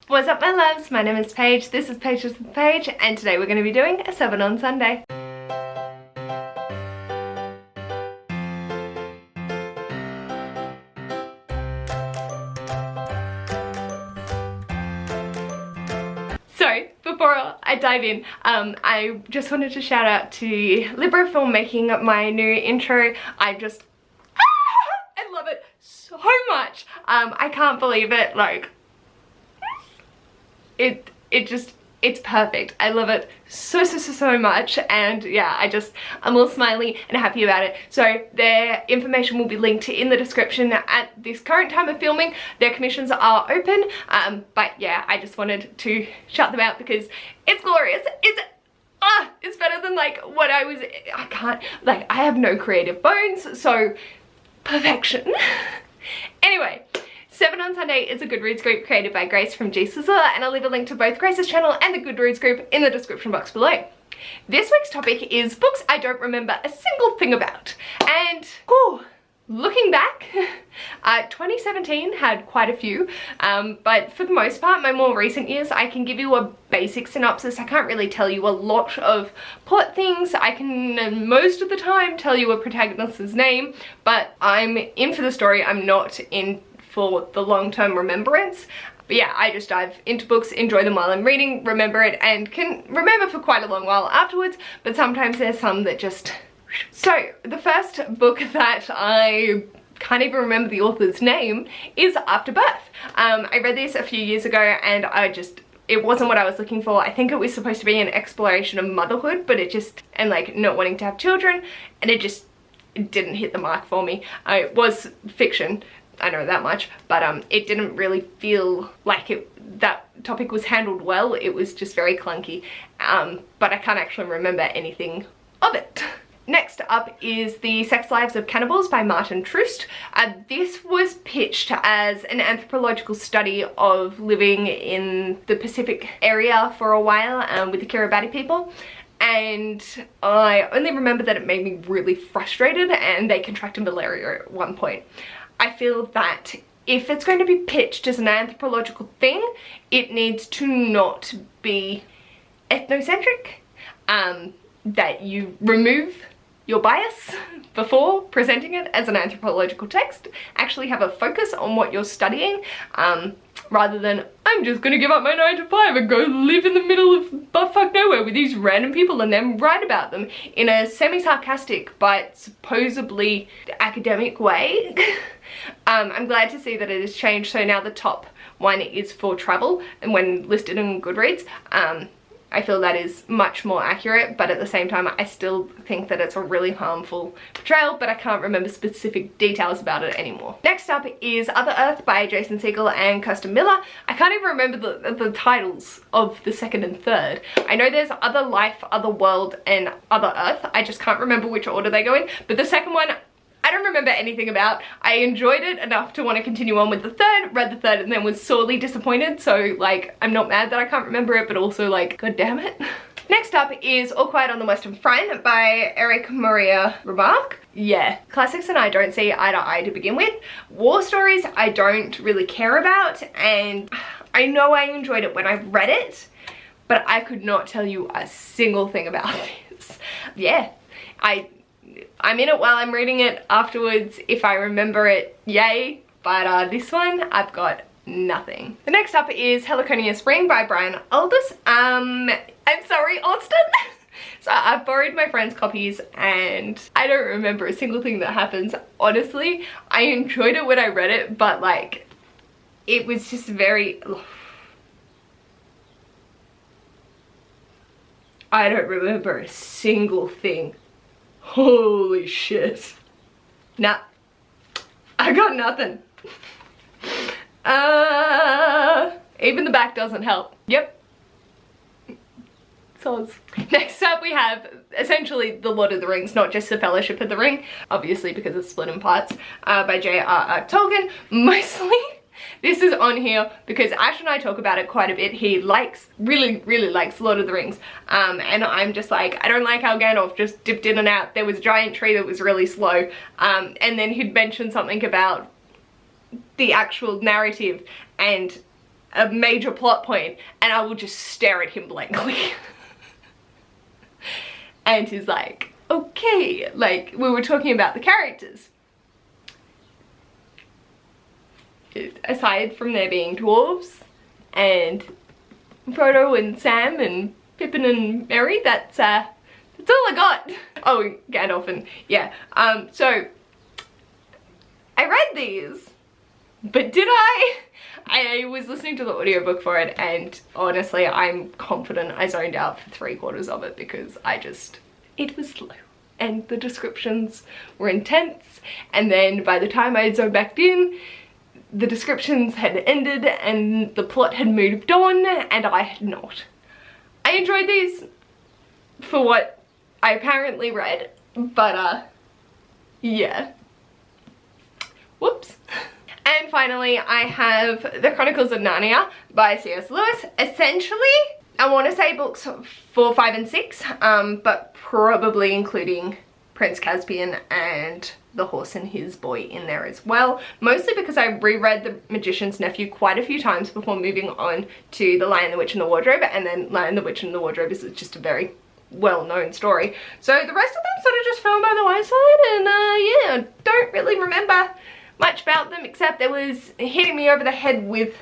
What's up my loves, my name is Paige, this is Paige with Paige, and today we're going to be doing a 7 on Sunday. So, before I dive in, I just wanted to shout out to Libra for making my new intro. I love it so much. I can't believe it, like, it's perfect. I love it so much, and yeah, I'm all smiley and happy about it. So their information will be linked in the description. At this current time of filming, their commissions are open, but yeah, I just wanted to shout them out because it's glorious. It's better than like what I have no creative bones, so perfection. Anyway, 7 on Sunday is a Goodreads group created by Grace from G Sizzler, and I'll leave a link to both Grace's channel and the Goodreads group in the description box below. This week's topic is books I don't remember a single thing about. And looking back, 2017 had quite a few, but for the most part, my more recent years, I can give you a basic synopsis. I can't really tell you a lot of plot things. I can most of the time tell you a protagonist's name, but I'm in for the story. I'm not in for the long-term remembrance. But yeah, I just dive into books, enjoy them while I'm reading, remember it, and can remember for quite a long while afterwards, but sometimes there's some that just... So, the first book that I can't even remember the author's name is After Birth. I read this a few years ago and it wasn't what I was looking for. I think it was supposed to be an exploration of motherhood, but and like not wanting to have children, and it didn't hit the mark for me. It was fiction, I know that much, but it didn't really feel like that topic was handled well. It was just very clunky, but I can't actually remember anything of it. Next up is the Sex Lives of Cannibals by Martin Troost. This was pitched as an anthropological study of living in the Pacific area for a while with the Kiribati people. And I only remember that it made me really frustrated, and they contracted malaria at one point. I feel that if it's going to be pitched as an anthropological thing, it needs to not be ethnocentric, that you remove your bias before presenting it as an anthropological text. Actually have a focus on what you're studying, rather than I'm just gonna give up my 9 to 5 and go live in the middle of buttfuck nowhere with these random people and then write about them in a semi-sarcastic but supposedly academic way. I'm glad to see that it has changed, so now the top one is for travel, and when listed in Goodreads, I feel that is much more accurate, but at the same time I still think that it's a really harmful portrayal, but I can't remember specific details about it anymore. Next up is Other Earth by Jason Segel and Kirsten Miller. I can't even remember the titles of the second and third. I know there's Other Life, Other World, and Other Earth. I just can't remember which order they go in, but the second one I don't remember anything about. I enjoyed it enough to want to continue on with the third, read the third, and then was sorely disappointed, so like I'm not mad that I can't remember it, but also like god damn it. Next up is All Quiet on the Western Front by Eric Maria Remarque. Yeah, classics and I don't see eye to eye to begin with. War stories I don't really care about, and I know I enjoyed it when I read it, but I could not tell you a single thing about this. Yeah, I'm in it while I'm reading it. Afterwards, if I remember it, yay. But this one, I've got nothing. The next up is Heliconia Spring by Brian Aldiss. I'm sorry, Austin. So I've borrowed my friend's copies and I don't remember a single thing that happens. Honestly, I enjoyed it when I read it, but like, it was just very... I don't remember a single thing. Holy shit. Nah, I got nothing. Even the back doesn't help. Yep. Soz. Next up we have essentially The Lord of the Rings, not just The Fellowship of the Ring, obviously because it's split in parts, by J.R.R. Tolkien. Mostly this is on here because Ash and I talk about it quite a bit. He really likes Lord of the Rings, and I'm just like, I don't like how Gandalf just dipped in and out. There was a giant tree that was really slow, and then he'd mention something about the actual narrative, and a major plot point and I will just stare at him blankly. And he's like, okay, like we were talking about the characters. Aside from there being dwarves and Frodo and Sam and Pippin and Merry, that's all I got. Oh, Gandalf and yeah. So I read these, but did I? I was listening to the audiobook for it, and honestly I'm confident I zoned out for 3/4 of it because it was slow and the descriptions were intense, and then by the time I had zoned back in, the descriptions had ended and the plot had moved on and I had not. I enjoyed these for what I apparently read, but yeah. Whoops. And finally I have The Chronicles of Narnia by C.S. Lewis. Essentially, I want to say books 4, 5 and 6, but probably including Prince Caspian and The Horse and His Boy in there as well. Mostly because I reread The Magician's Nephew quite a few times before moving on to The Lion, the Witch and the Wardrobe, and then Lion, the Witch and the Wardrobe is just a very well-known story. So the rest of them sort of just fell by the wayside, and yeah, don't really remember much about them except there was hitting me over the head with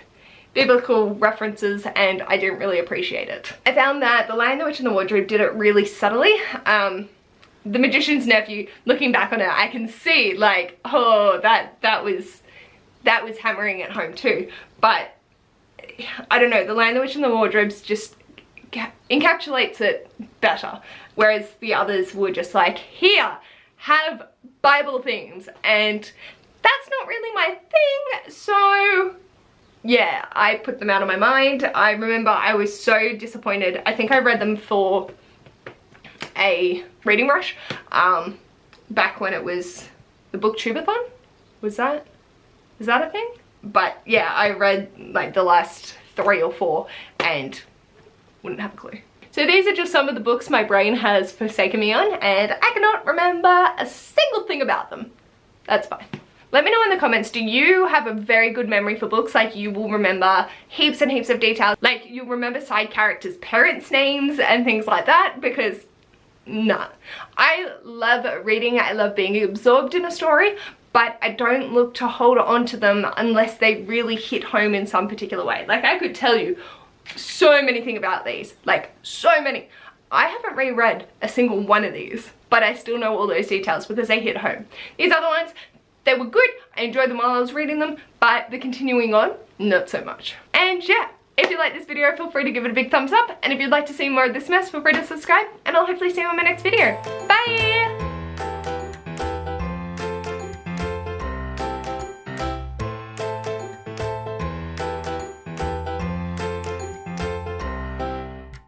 biblical references and I didn't really appreciate it. I found that The Lion, the Witch and the Wardrobe did it really subtly. The Magician's Nephew, looking back on it, I can see like, oh, that was hammering it home too. But I don't know, The Lion, the Witch and the Wardrobe just encapsulates it better, whereas the others were just like, here, have Bible themes, and that's not really my thing. So yeah, I put them out of my mind. I remember I was so disappointed. I think I read them for a reading rush back when it was the booktubeathon. Is that a thing? But yeah, I read like the last 3 or 4 and wouldn't have a clue. So these are just some of the books my brain has forsaken me on, and I cannot remember a single thing about them. That's fine. Let me know in the comments, do you have a very good memory for books? Like you will remember heaps and heaps of details, like you'll remember side characters' parents' names and things like that? Because nah. I love reading, I love being absorbed in a story, but I don't look to hold on to them unless they really hit home in some particular way. Like I could tell you so many things about these, like so many. I haven't reread a single one of these, but I still know all those details because they hit home. These other ones, they were good, I enjoyed them while I was reading them, but the continuing on, not so much. And yeah, if you like this video, feel free to give it a big thumbs up, and if you'd like to see more of this mess, feel free to subscribe, and I'll hopefully see you in my next video. Bye!